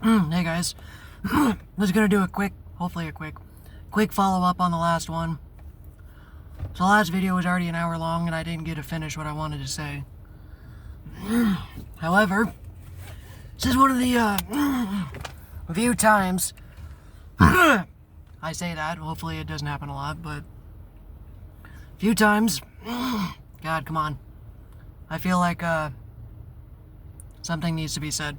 Hey guys, I was gonna do a quick follow-up on the last one. So the last video was already an hour long and I didn't get to finish what I wanted to say. However, this is one of the few times I say that. Hopefully it doesn't happen a lot, but few times, God, come on. I feel like something needs to be said.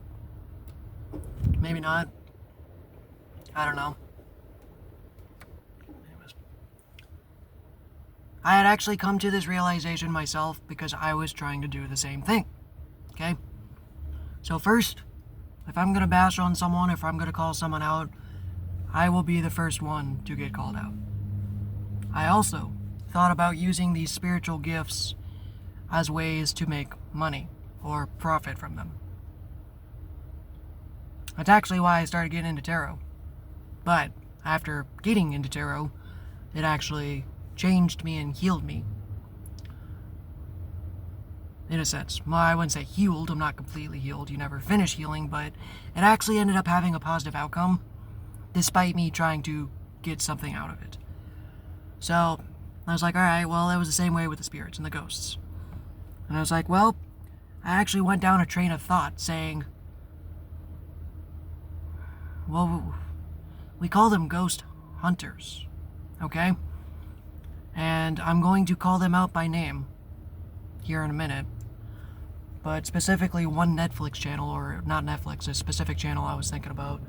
Maybe not. I don't know. Anyways. I had actually come to this realization myself because I was trying to do the same thing. Okay? So first, if I'm gonna bash on someone, if I'm gonna call someone out, I will be the first one to get called out. I also thought about using these spiritual gifts as ways to make money or profit from them. That's actually why I started getting into tarot. But after getting into tarot, it actually changed me and healed me. In a sense. Well, I wouldn't say healed. I'm not completely healed. You never finish healing, but it actually ended up having a positive outcome, despite me trying to get something out of it. So I was like, alright, well, it was the same way with the spirits and the ghosts. And I was like, well, I actually went down a train of thought saying, well, we call them ghost hunters, okay? And I'm going to call them out by name here in a minute. But specifically one Netflix channel, or not Netflix, a specific channel I was thinking about.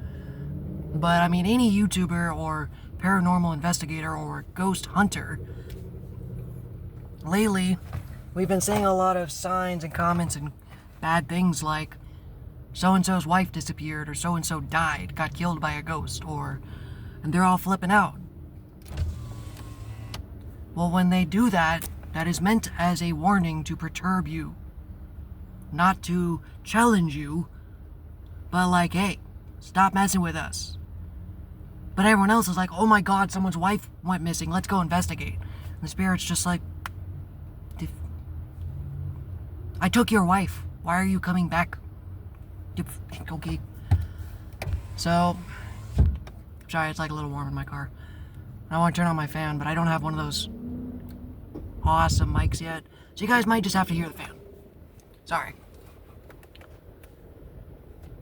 But I mean, any YouTuber or paranormal investigator or ghost hunter, lately, we've been seeing a lot of signs and comments and bad things like, so-and-so's wife disappeared, or so-and-so died, got killed by a ghost, and they're all flipping out. Well, when they do that, that is meant as a warning to perturb you. Not to challenge you, but like, hey, stop messing with us. But everyone else is like, oh my god, someone's wife went missing, let's go investigate. And the spirit's just like, I took your wife, why are you coming back? Okay. So, sorry, it's like a little warm in my car. I want to turn on my fan, but I don't have one of those awesome mics yet. So you guys might just have to hear the fan. Sorry.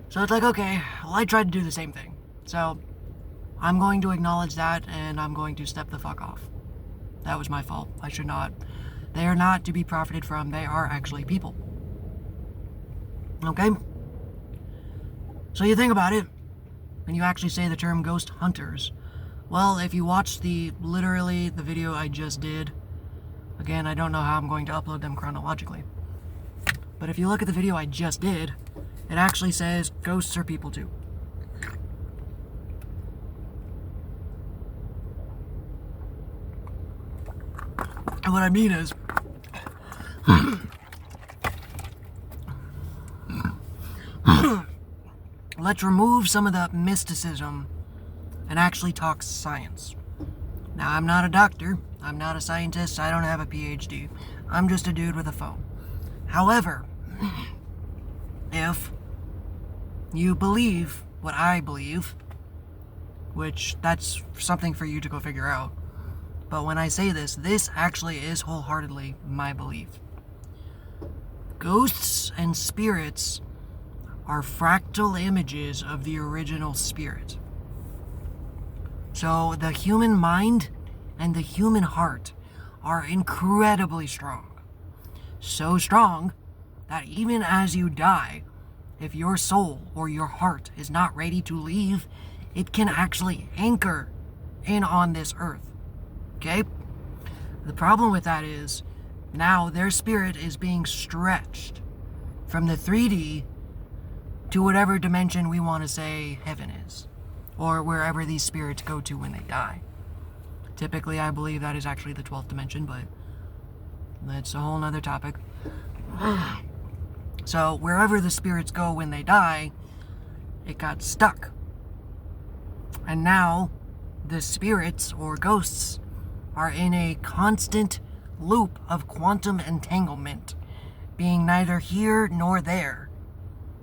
So it's like, okay, well, I tried to do the same thing. So, I'm going to acknowledge that, and I'm going to step the fuck off. That was my fault. I should not. They are not to be profited from. They are actually people. Okay? So you think about it, when you actually say the term ghost hunters, well, if you watch literally the video I just did, again, I don't know how I'm going to upload them chronologically, but if you look at the video I just did, it actually says ghosts are people too. And what I mean is, let's remove some of the mysticism and actually talk science. Now, I'm not a doctor, I'm not a scientist, I don't have a PhD. I'm just a dude with a phone. However, if you believe what I believe, which that's something for you to go figure out, but when I say this, this actually is wholeheartedly my belief. Ghosts and spirits are fractal images of the original spirit. So the human mind and the human heart are incredibly strong. So strong that even as you die, if your soul or your heart is not ready to leave, it can actually anchor in on this earth. Okay? The problem with that is, now their spirit is being stretched from the 3D to whatever dimension we want to say heaven is, or wherever these spirits go to when they die. Typically, I believe that is actually the 12th dimension, but that's a whole nother topic. So, wherever the spirits go when they die, it got stuck. And now, the spirits, or ghosts, are in a constant loop of quantum entanglement, being neither here nor there,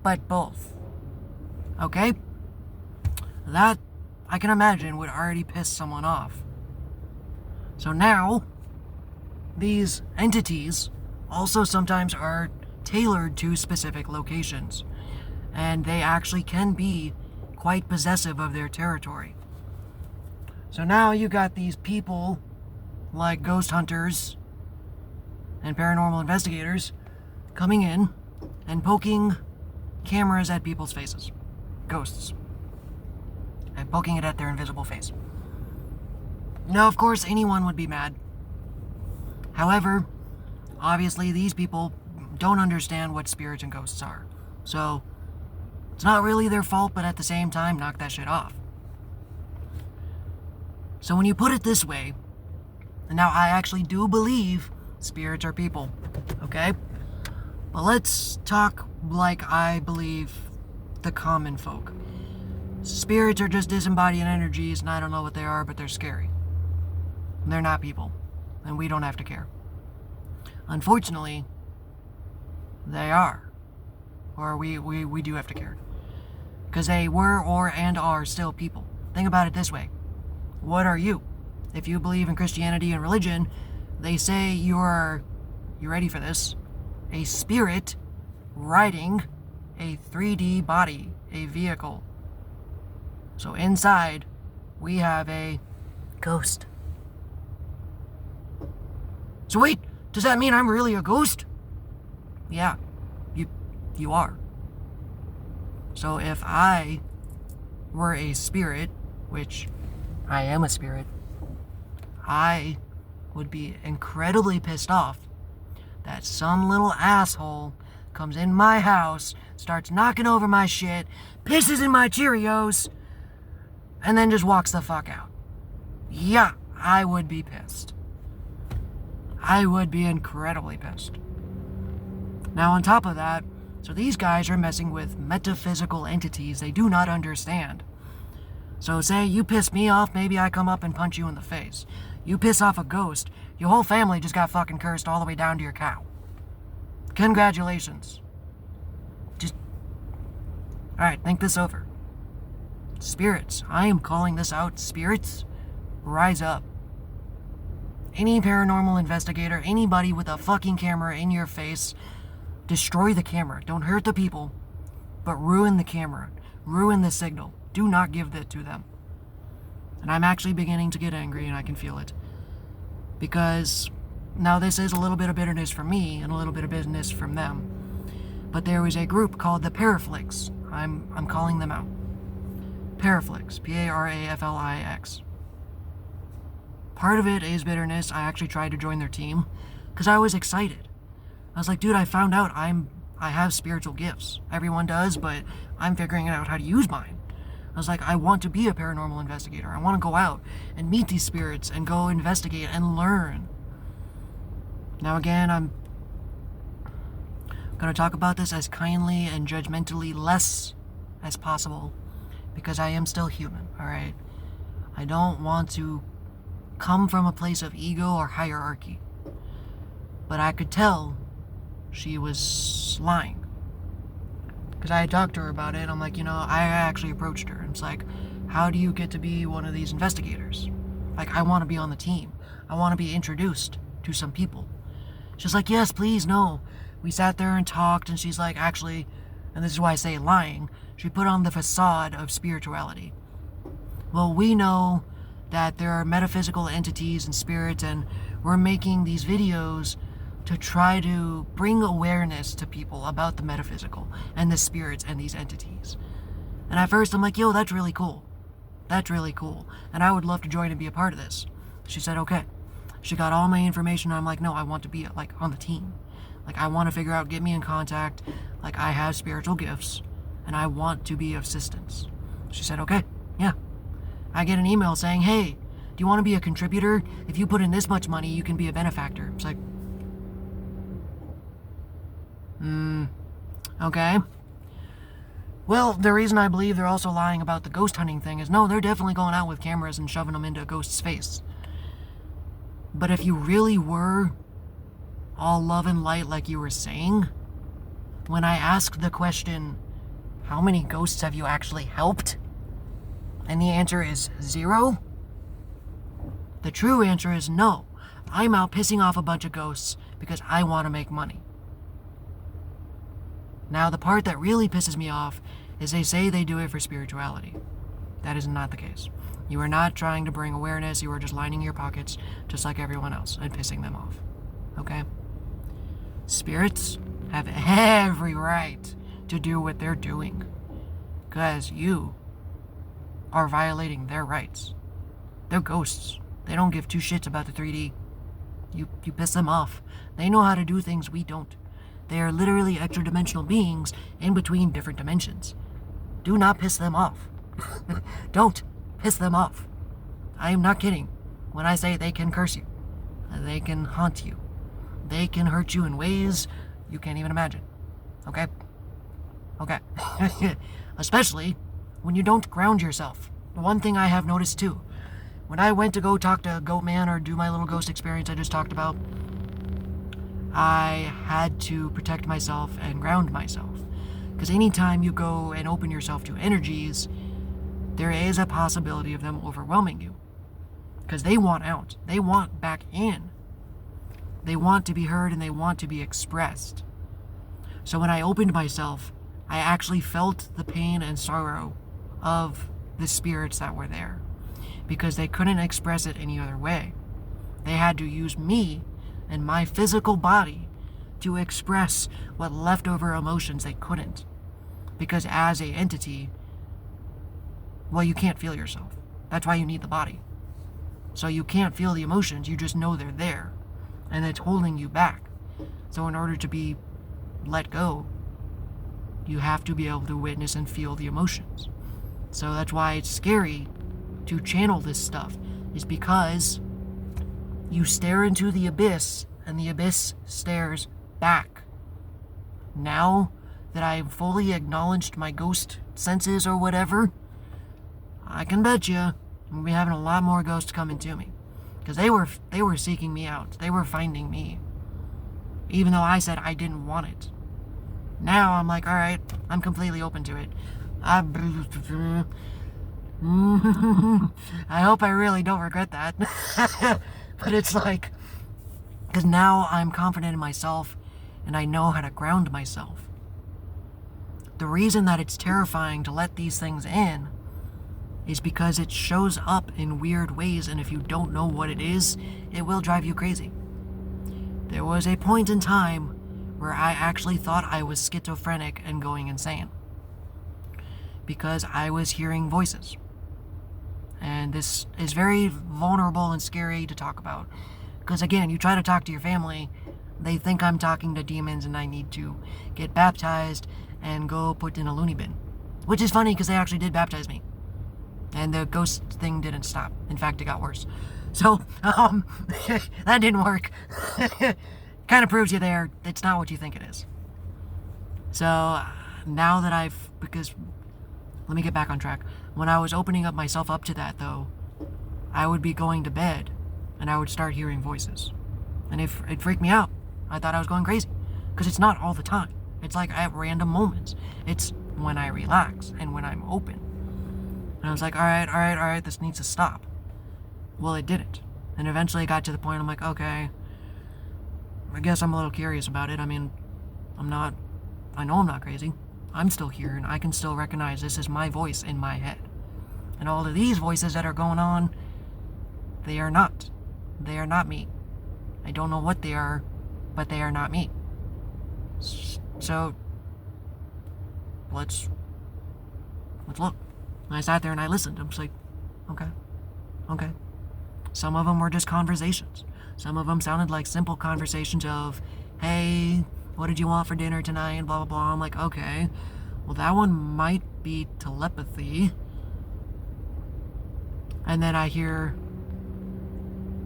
but both. Okay? That, I can imagine, would already piss someone off. So now, these entities also sometimes are tailored to specific locations, and they actually can be quite possessive of their territory. So now you got these people like ghost hunters and paranormal investigators coming in and poking cameras at people's faces, ghosts, and poking it at their invisible face. Now, of course, anyone would be mad. However, obviously these people don't understand what spirits and ghosts are. So, it's not really their fault, but at the same time, knock that shit off. So when you put it this way, and now I actually do believe spirits are people, okay? But let's talk like I believe the common folk. Spirits are just disembodied energies, and I don't know what they are, but they're scary. They're not people, and we don't have to care. Unfortunately, they are. Or we do have to care. Because they were and are still people. Think about it this way. What are you? If you believe in Christianity and religion, they say you're, you ready for this? A spirit riding a 3D body, a vehicle. So inside, we have a ghost. So wait, does that mean I'm really a ghost? Yeah, you are. So if I were a spirit, which I am a spirit, I would be incredibly pissed off that some little asshole comes in my house, starts knocking over my shit, pisses in my Cheerios, and then just walks the fuck out. Yeah, I would be pissed. I would be incredibly pissed. Now, on top of that, so these guys are messing with metaphysical entities they do not understand. So say you piss me off, maybe I come up and punch you in the face. You piss off a ghost, your whole family just got fucking cursed all the way down to your cow. Congratulations. Alright, think this over. Spirits, I am calling this out. Spirits, rise up. Any paranormal investigator, anybody with a fucking camera in your face, destroy the camera. Don't hurt the people, but ruin the camera. Ruin the signal. Do not give that to them. And I'm actually beginning to get angry, and I can feel it. Because now this is a little bit of bitterness from me and a little bit of bitterness from them. But there was a group called the Paraflix. I'm calling them out. Paraflix. Paraflix. Part of it is bitterness. I actually tried to join their team because I was excited. I was like, dude, I found out I have spiritual gifts. Everyone does, but I'm figuring out how to use mine. I was like, I want to be a paranormal investigator. I want to go out and meet these spirits and go investigate and learn. Now again, I'm going to talk about this as kindly and judgmentally less as possible because I am still human, alright? I don't want to come from a place of ego or hierarchy. But I could tell she was lying. Because I had talked to her about it. I'm like, I actually approached her. And it's like, how do you get to be one of these investigators? Like, I want to be on the team. I want to be introduced to some people. She's like, yes, please, no. We sat there and talked, and she's like, actually, and this is why I say lying, she put on the facade of spirituality. Well, we know that there are metaphysical entities and spirits, and we're making these videos to try to bring awareness to people about the metaphysical and the spirits and these entities. And at first I'm like, yo, that's really cool. That's really cool. And I would love to join and be a part of this. She said, okay. She got all my information. I'm like, no, I want to be on the team. I want to figure out, get me in contact. I have spiritual gifts and I want to be of assistance. She said, okay, yeah. I get an email saying, hey, do you want to be a contributor? If you put in this much money, you can be a benefactor. It's like, okay. Well, the reason I believe they're also lying about the ghost hunting thing is, no, they're definitely going out with cameras and shoving them into a ghost's face. But if you really were all love and light like you were saying, when I asked the question, how many ghosts have you actually helped? And the answer is 0? The true answer is no. I'm out pissing off a bunch of ghosts because I want to make money. Now, the part that really pisses me off is they say they do it for spirituality. That is not the case. You are not trying to bring awareness. You are just lining your pockets just like everyone else and pissing them off. Okay? Spirits have every right to do what they're doing because you are violating their rights. They're ghosts. They don't give two shits about the 3D. You piss them off. They know how to do things we don't. They are literally extra-dimensional beings in between different dimensions. Do not piss them off. Don't piss them off. I am not kidding when I say they can curse you. They can haunt you. They can hurt you in ways you can't even imagine. Okay? Okay. Especially when you don't ground yourself. One thing I have noticed too, when I went to go talk to Goat Man or do my little ghost experience I just talked about, I had to protect myself and ground myself. Because anytime you go and open yourself to energies, there is a possibility of them overwhelming you. Because they want out. They want back in. They want to be heard and they want to be expressed. So when I opened myself, I actually felt the pain and sorrow of the spirits that were there. Because they couldn't express it any other way. They had to use me and my physical body to express what leftover emotions they couldn't. Because as an entity, well, you can't feel yourself. That's why you need the body. So you can't feel the emotions, you just know they're there. And it's holding you back. So in order to be let go, you have to be able to witness and feel the emotions. So that's why it's scary to channel this stuff, is because you stare into the abyss and the abyss stares back. Now that I've fully acknowledged my ghost senses or whatever, I can bet you I'm gonna be having a lot more ghosts coming to me. Because they were seeking me out. They were finding me. Even though I said I didn't want it. Now I'm like, alright, I'm completely open to it. I hope I really don't regret that. But it's like, because now I'm confident in myself and I know how to ground myself. The reason that it's terrifying to let these things in is because it shows up in weird ways, and if you don't know what it is, it will drive you crazy. There was a point in time where I actually thought I was schizophrenic and going insane. Because I was hearing voices. And this is very vulnerable and scary to talk about. Because again, you try to talk to your family, they think I'm talking to demons and I need to get baptized and go put in a loony bin. Which is funny because they actually did baptize me. And the ghost thing didn't stop. In fact, it got worse. So, that didn't work. Kind of proves you there, it's not what you think it is. So, now that because, let me get back on track. When I was opening up myself up to that, though, I would be going to bed, and I would start hearing voices. And it freaked me out. I thought I was going crazy. Because it's not all the time. It's like at random moments. It's when I relax, and when I'm open. And I was like, alright, this needs to stop. Well, it didn't. And eventually it got to the point I'm like, okay, I guess I'm a little curious about it. I mean, I know I'm not crazy. I'm still here, and I can still recognize this is my voice in my head. And all of these voices that are going on, they are not. They are not me. I don't know what they are, but they are not me. So, let's look. And I sat there and I listened. I was like, okay. Some of them were just conversations. Some of them sounded like simple conversations of, hey, what did you want for dinner tonight? And blah, blah, blah. I'm like, okay. Well, that one might be telepathy. And then I hear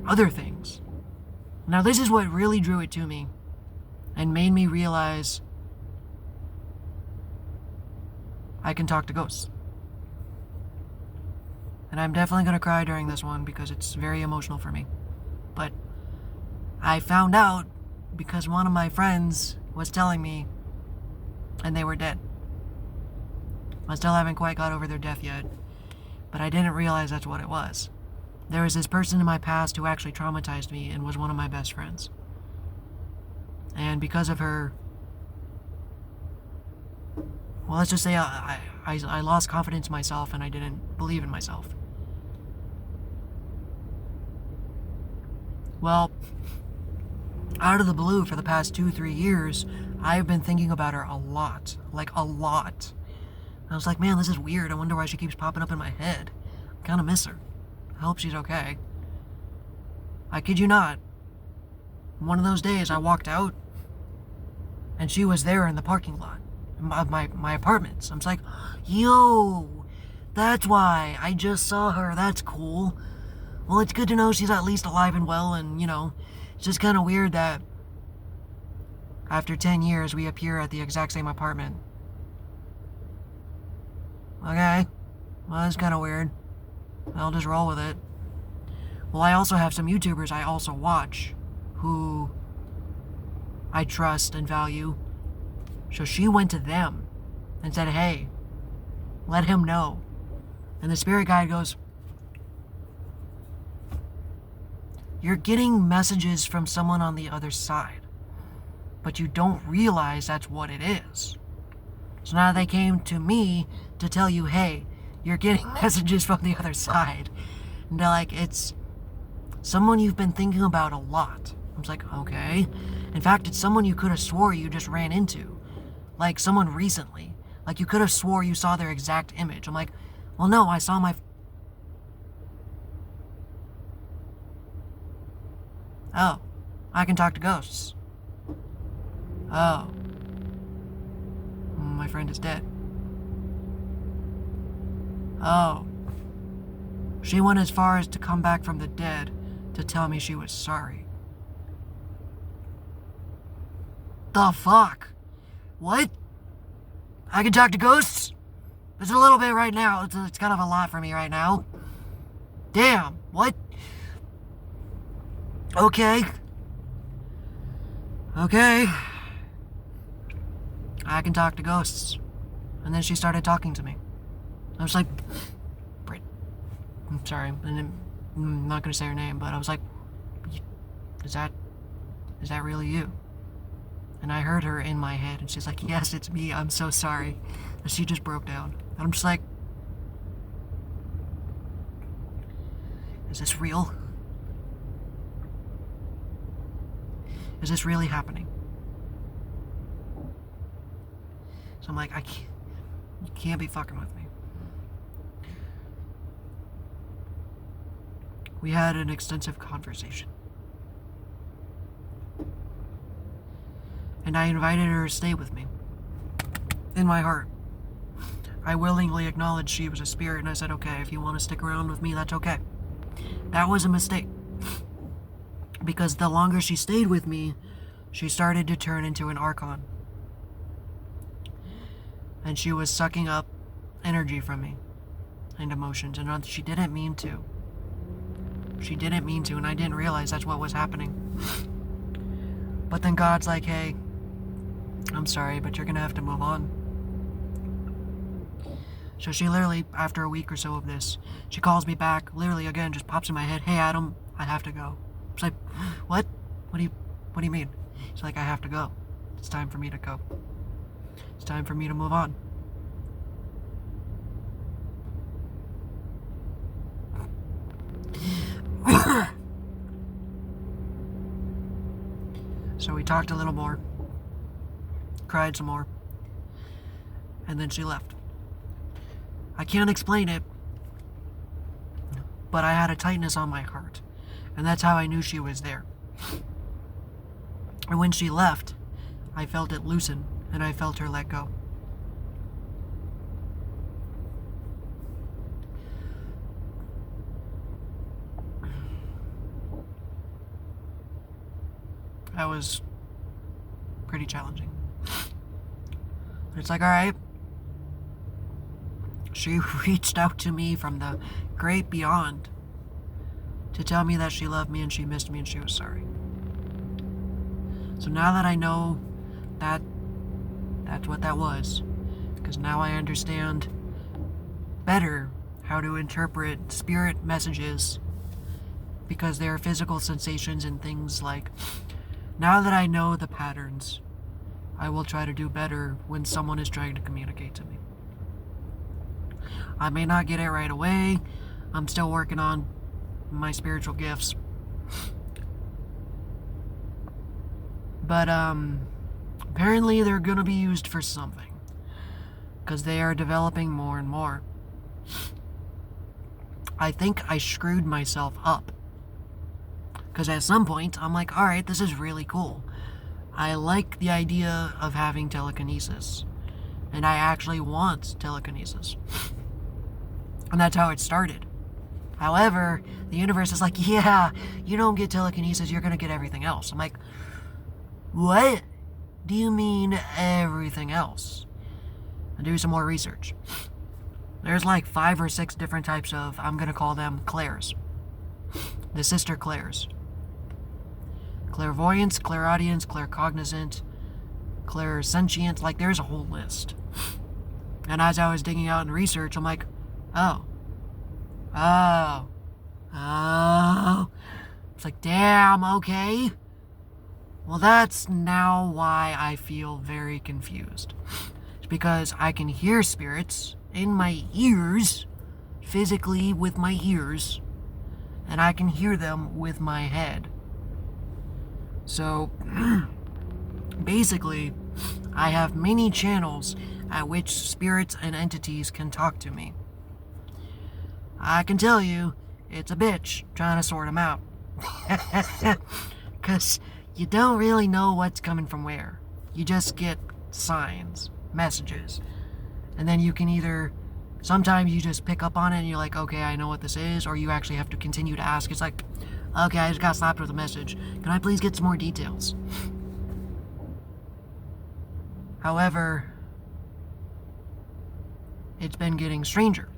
other things. Now, this is what really drew it to me and made me realize I can talk to ghosts. And I'm definitely going to cry during this one because it's very emotional for me. But I found out because one of my friends was telling me, and they were dead. I still haven't quite got over their death yet. But I didn't realize that's what it was. There was this person in my past who actually traumatized me and was one of my best friends. And because of her, well, let's just say I lost confidence in myself and I didn't believe in myself. Well, out of the blue for the past 2-3 years, I've been thinking about her a lot. Like, a lot. I was like, man, this is weird. I wonder why she keeps popping up in my head. I kind of miss her. I hope she's okay. I kid you not. One of those days I walked out and she was there in the parking lot of my apartments. I'm just like, yo, that's why. I just saw her. That's cool. Well, it's good to know she's at least alive and well, and, you know, it's just kind of weird that after 10 years we appear at the exact same apartment. Okay. Well, that's kind of weird. I'll just roll with it. Well, I also have some YouTubers I also watch who I trust and value. So she went to them and said, hey, let him know. And the spirit guide goes, you're getting messages from someone on the other side, but you don't realize that's what it is. So now they came to me to tell you, hey, you're getting messages from the other side. And they're like, it's someone you've been thinking about a lot. I was like, okay. In fact, it's someone you could have swore you just ran into. Like someone recently. Like you could have swore you saw their exact image. I'm like, well, no, I saw my... Oh, I can talk to ghosts. Oh. My friend is dead. Oh. She went as far as to come back from the dead to tell me she was sorry. The fuck? What? I can talk to ghosts? It's a little bit right now. It's kind of a lot for me right now. Damn, what? Okay. Okay. I can talk to ghosts. And then she started talking to me. I was like, I'm sorry, I'm not gonna say her name, but I was like, is that really you? And I heard her in my head, and she's like, yes, it's me, I'm so sorry. And she just broke down. And I'm just like, is this real? Is this really happening? So I'm like, you can't be fucking with me. We had an extensive conversation. And I invited her to stay with me. In my heart. I willingly acknowledged she was a spirit, and I said, okay, if you want to stick around with me, that's okay. That was a mistake. Because the longer she stayed with me, she started to turn into an archon. And she was sucking up energy from me. And emotions. And she didn't mean to. She didn't mean to, and I didn't realize that's what was happening. But then God's like, hey, I'm sorry, but you're gonna have to move on. So she literally, after a week or so of this, she calls me back, literally again, just pops in my head, hey Adam, I have to go. It's like, what? What do you mean? She's like, I have to go. It's time for me to go. It's time for me to move on. So we talked a little more, cried some more, and then she left. I can't explain it, but I had a tightness on my heart, and that's how I knew she was there. And when she left, I felt it loosen, and I felt her let go. That was pretty challenging. But it's like, alright. She reached out to me from the great beyond to tell me that she loved me and she missed me and she was sorry. So now that I know that that's what that was, because now I understand better how to interpret spirit messages, because they are physical sensations and things like, now that I know the patterns, I will try to do better when someone is trying to communicate to me. I may not get it right away. I'm still working on my spiritual gifts. But apparently they're going to be used for something, because they are developing more and more. I think I screwed myself up, because at some point I'm like, alright, this is really cool. I like the idea of having telekinesis, and I actually want telekinesis. And that's how it started. However, the universe is like, yeah, you don't get telekinesis, you're going to get everything else. I'm like, what do you mean everything else? And do some more research. There's like 5 or 6 different types of, I'm going to call them clairs. The sister clairs. Clairvoyance, clairaudience, claircognizant, clairsentient, like there's a whole list. And as I was digging out in research, I'm like, oh. It's like, damn, okay. Well, that's now why I feel very confused. It's because I can hear spirits in my ears, physically with my ears, and I can hear them with my head. So, basically, I have many channels at which spirits and entities can talk to me. I can tell you, it's a bitch trying to sort them out. Because you don't really know what's coming from where. You just get signs, messages. And then you can either, sometimes you just pick up on it and you're like, okay, I know what this is, or you actually have to continue to ask. It's like, okay, I just got slapped with a message. Can I please get some more details? However, it's been getting stranger.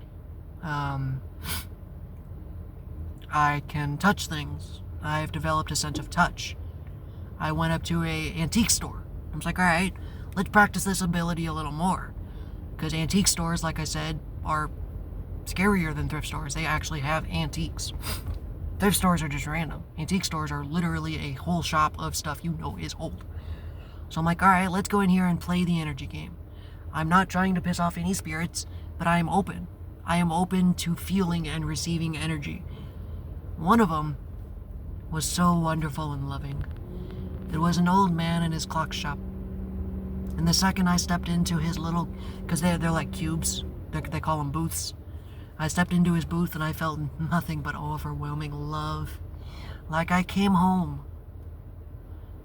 I can touch things. I've developed a sense of touch. I went up to a antique store. I was like, alright, let's practice this ability a little more. Because antique stores, like I said, are scarier than thrift stores. They actually have antiques. Thrift stores are just random. Antique stores are literally a whole shop of stuff you know is old. So I'm like, alright, let's go in here and play the energy game. I'm not trying to piss off any spirits, but I am open. I am open to feeling and receiving energy. One of them was so wonderful and loving. It was an old man in his clock shop. And the second I stepped into his little, because they're like cubes, they call them booths. I stepped into his booth and I felt nothing but overwhelming love. Like I came home.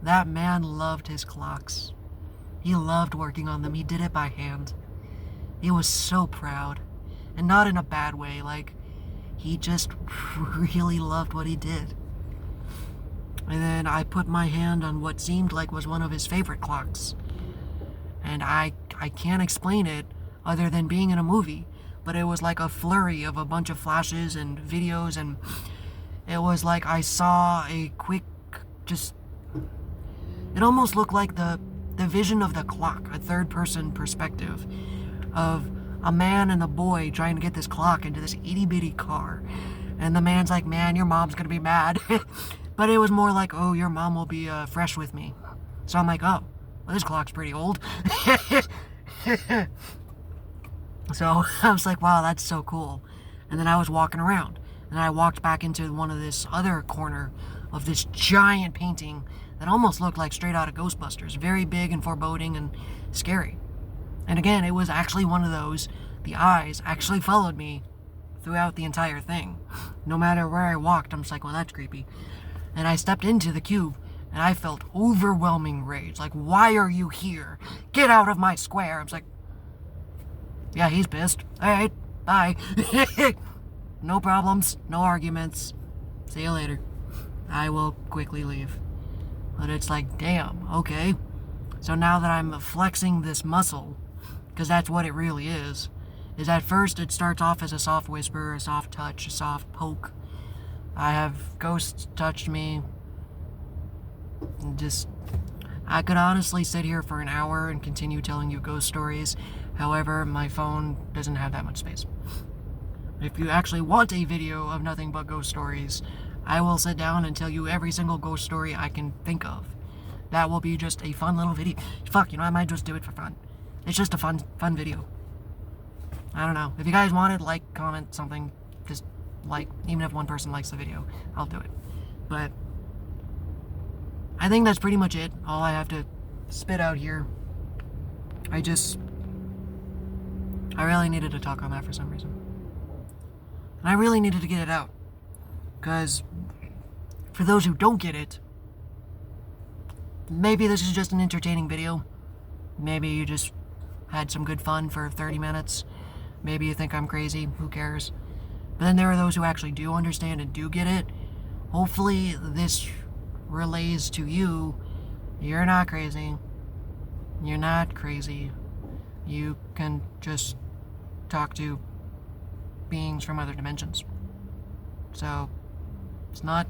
That man loved his clocks. He loved working on them. He did it by hand. He was so proud. And not in a bad way, like, he just really loved what he did. And then I put my hand on what seemed like was one of his favorite clocks. And I can't explain it other than being in a movie, but it was like a flurry of a bunch of flashes and videos, and it was like I saw a quick, just, it almost looked like the vision of the clock, a third-person perspective of a man and a boy trying to get this clock into this itty-bitty car. And the man's like, man, your mom's gonna be mad. But it was more like, oh, your mom will be fresh with me. So I'm like, oh, well, this clock's pretty old. So I was like, wow, that's so cool. And then I was walking around. And I walked back into one of this other corner of this giant painting that almost looked like straight out of Ghostbusters. Very big and foreboding and scary. And again, it was actually one of those, the eyes actually followed me throughout the entire thing. No matter where I walked, I'm just like, well, that's creepy. And I stepped into the cube, and I felt overwhelming rage. Like, why are you here? Get out of my square. I was like, yeah, he's pissed. All right, bye. No problems, no arguments. See you later. I will quickly leave. But it's like, damn, okay. So now that I'm flexing this muscle, because that's what it really is at first it starts off as a soft whisper, a soft touch, a soft poke. I have ghosts touched me. I could honestly sit here for an hour and continue telling you ghost stories. However, my phone doesn't have that much space. If you actually want a video of nothing but ghost stories, I will sit down and tell you every single ghost story I can think of. That will be just a fun little video. Fuck, I might just do it for fun. It's just a fun video. I don't know. If you guys want it, like, comment, something. Just like, even if one person likes the video, I'll do it. But I think that's pretty much it. All I have to spit out here. I really needed to talk on that for some reason. And I really needed to get it out. Because for those who don't get it, maybe this is just an entertaining video. Maybe you just had some good fun for 30 minutes. Maybe you think I'm crazy. Who cares? But then there are those who actually do understand and do get it. Hopefully this relays to you. You're not crazy. You're not crazy. You can just talk to beings from other dimensions. So, it's not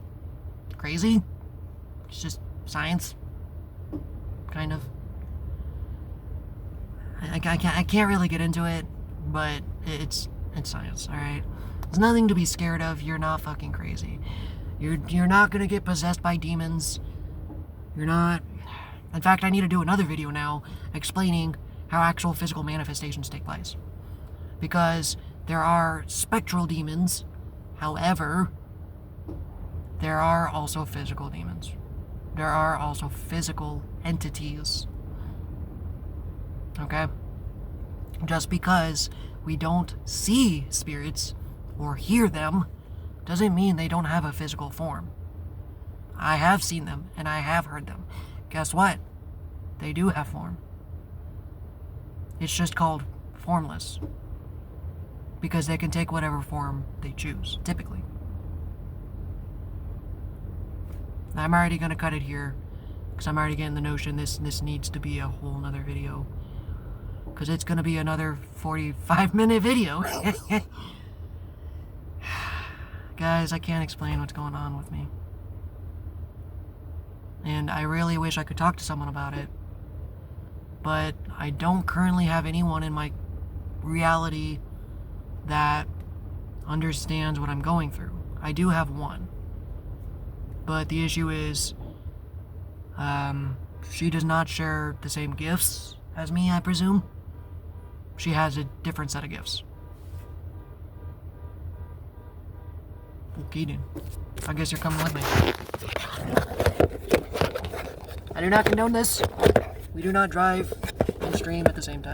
crazy. It's just science. Kind of. I can't really get into it, but it's science, alright? There's nothing to be scared of. You're not fucking crazy. You're not gonna get possessed by demons. You're not. In fact, I need to do another video now explaining how actual physical manifestations take place. Because there are spectral demons. However, there are also physical demons. There are also physical entities. Okay? Just because we don't see spirits or hear them doesn't mean they don't have a physical form. I have seen them and I have heard them. Guess what? They do have form. It's just called formless. Because they can take whatever form they choose, typically. I'm already going to cut it here, because I'm already getting the notion this needs to be a whole nother video. Because it's going to be another 45-minute video. Guys, I can't explain what's going on with me. And I really wish I could talk to someone about it. But I don't currently have anyone in my reality that understands what I'm going through. I do have one. But the issue is, she does not share the same gifts as me, I presume. She has a different set of gifts. Okay then. I guess you're coming with me. I do not condone this. We do not drive and stream at the same time.